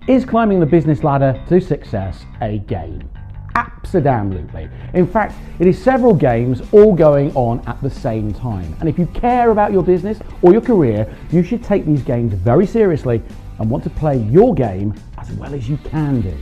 Is climbing the business ladder to success a game? Absolutely. In fact, it is several games all going on at the same time. And if you care about your business or your career, you should take these games very seriously and want to play your game as well as you can do.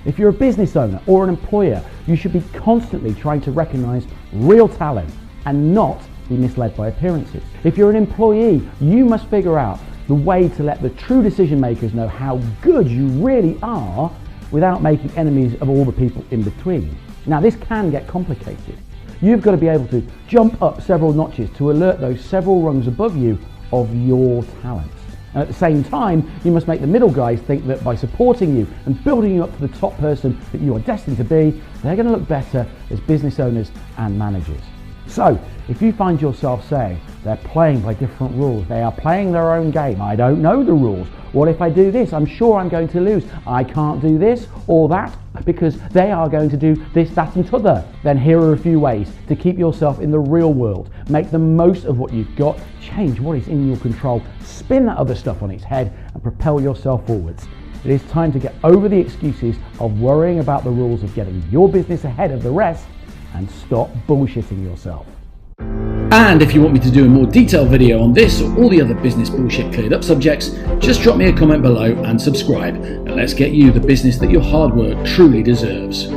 If you're a business owner or an employer, you should be constantly trying to recognize real talent and not be misled by appearances. If you're an employee, you must figure out the way to let the true decision makers know how good you really are without making enemies of all the people in between. Now, this can get complicated. You've got to be able to jump up several notches to alert those several rungs above you of your talents. And at the same time, you must make the middle guys think that by supporting you and building you up to the top person that you are destined to be, they're going to look better as business owners and managers. So, if you find yourself saying they're playing by different rules, they are playing their own game, I don't know the rules, what if I do this, I'm sure I'm going to lose, I can't do this or that because they are going to do this, that and t'other, then here are a few ways to keep yourself in the real world. Make the most of what you've got, change what is in your control, spin that other stuff on its head and propel yourself forwards. It is time to get over the excuses of worrying about the rules of getting your business ahead of the rest and stop bullshitting yourself. And if you want me to do a more detailed video on this or all the other business bullshit cleared up subjects, just drop me a comment below and subscribe, and let's get you the business that your hard work truly deserves.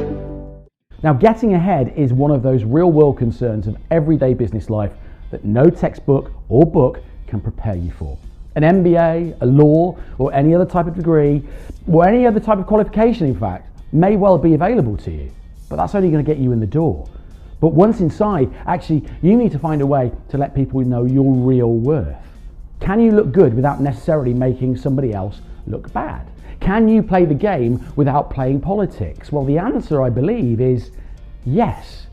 Now, getting ahead is one of those real world concerns of everyday business life that no textbook or book can prepare you for. An MBA, a law, or any other type of degree, or any other type of qualification, in fact, may well be available to you, but that's only going to get you in the door. But once inside, actually, you need to find a way to let people know your real worth. Can you look good without necessarily making somebody else look bad? Can you play the game without playing politics? Well, the answer, I believe, is yes.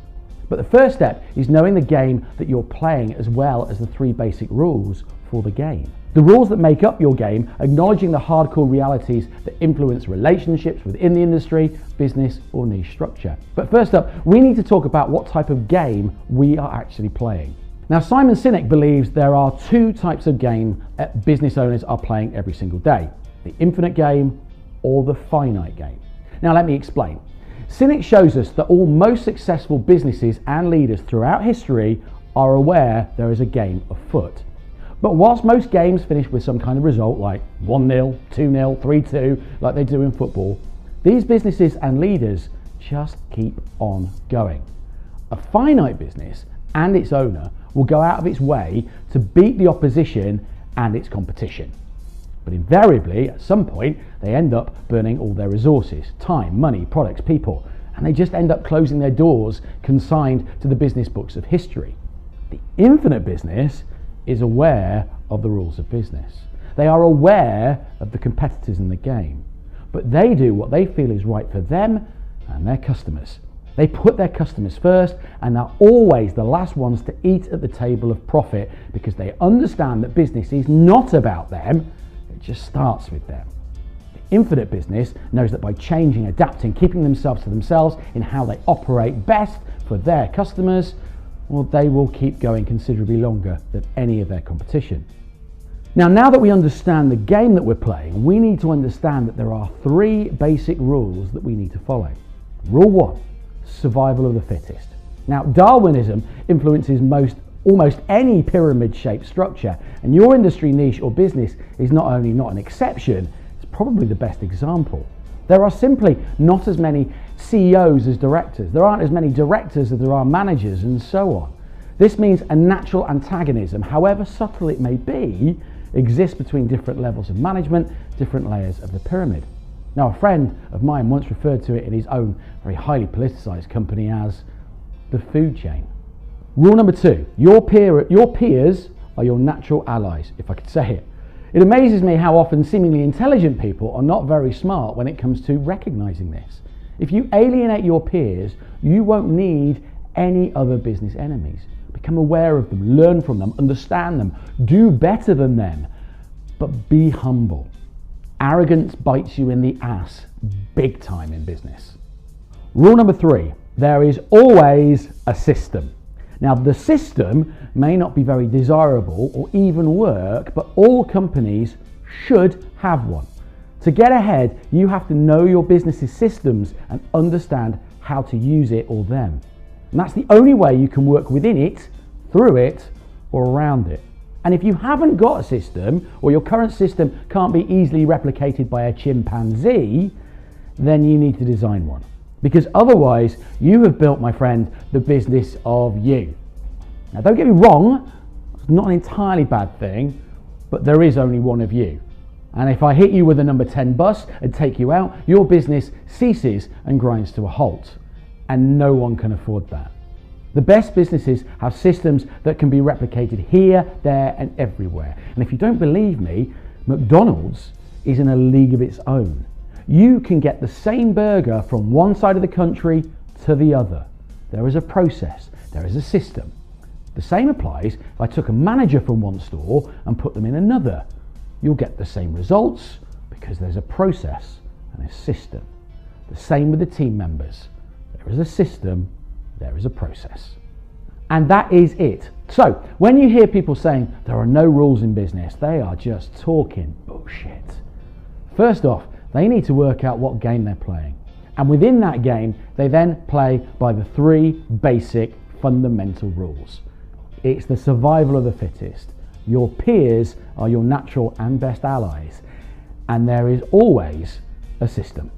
But the first step is knowing the game that you're playing as well as the 3 basic rules for the game. The rules that make up your game, acknowledging the hardcore realities that influence relationships within the industry, business, or niche structure. But first up, we need to talk about what type of game we are actually playing. Now, Simon Sinek believes there are 2 types of game that business owners are playing every single day: the infinite game or the finite game. Now, let me explain. Sinek shows us that all most successful businesses and leaders throughout history are aware there is a game afoot. But whilst most games finish with some kind of result like 1-0, 2-0, 3-2, like they do in football, these businesses and leaders just keep on going. A finite business and its owner will go out of its way to beat the opposition and its competition. But invariably, at some point, they end up burning all their resources, time, money, products, people, and they just end up closing their doors, consigned to the business books of history. The infinite business is aware of the rules of business. They are aware of the competitors in the game, but they do what they feel is right for them and their customers. They put their customers first and are always the last ones to eat at the table of profit because they understand that business is not about them, it just starts with them. The infinite business knows that by changing, adapting, keeping themselves to themselves in how they operate best for their customers, well, they will keep going considerably longer than any of their competition. Now that we understand the game that we're playing, we need to understand that there are 3 basic rules that we need to follow. Rule 1, survival of the fittest. Now, Darwinism influences almost any pyramid-shaped structure, and your industry, niche, or business is not only not an exception, it's probably the best example. There are simply not as many CEOs as directors. There aren't as many directors as there are managers, and so on. This means a natural antagonism, however subtle it may be, exists between different levels of management, different layers of the pyramid. Now, a friend of mine once referred to it in his own very highly politicized company as the food chain. Rule number 2, your peers are your natural allies, if I could say it. It amazes me how often seemingly intelligent people are not very smart when it comes to recognizing this. If you alienate your peers, you won't need any other business enemies. Become aware of them, learn from them, understand them, do better than them, but be humble. Arrogance bites you in the ass big time in business. Rule number 3, there is always a system. Now, the system may not be very desirable or even work, but all companies should have one. To get ahead, you have to know your business's systems and understand how to use it or them. And that's the only way you can work within it, through it, or around it. And if you haven't got a system, or your current system can't be easily replicated by a chimpanzee, then you need to design one. Because otherwise, you have built, my friend, the business of you. Now, don't get me wrong, it's not an entirely bad thing, but there is only one of you. And if I hit you with a number 10 bus and take you out, your business ceases and grinds to a halt. And no one can afford that. The best businesses have systems that can be replicated here, there, and everywhere. And if you don't believe me, McDonald's is in a league of its own. You can get the same burger from one side of the country to the other. There is a process, there is a system. The same applies if I took a manager from one store and put them in another. You'll get the same results because there's a process and a system. The same with the team members. There is a system, there is a process. And that is it. So, when you hear people saying there are no rules in business, they are just talking bullshit. First off, they need to work out what game they're playing. And within that game, they then play by the 3 basic fundamental rules. It's the survival of the fittest. Your peers are your natural and best allies. And there is always a system.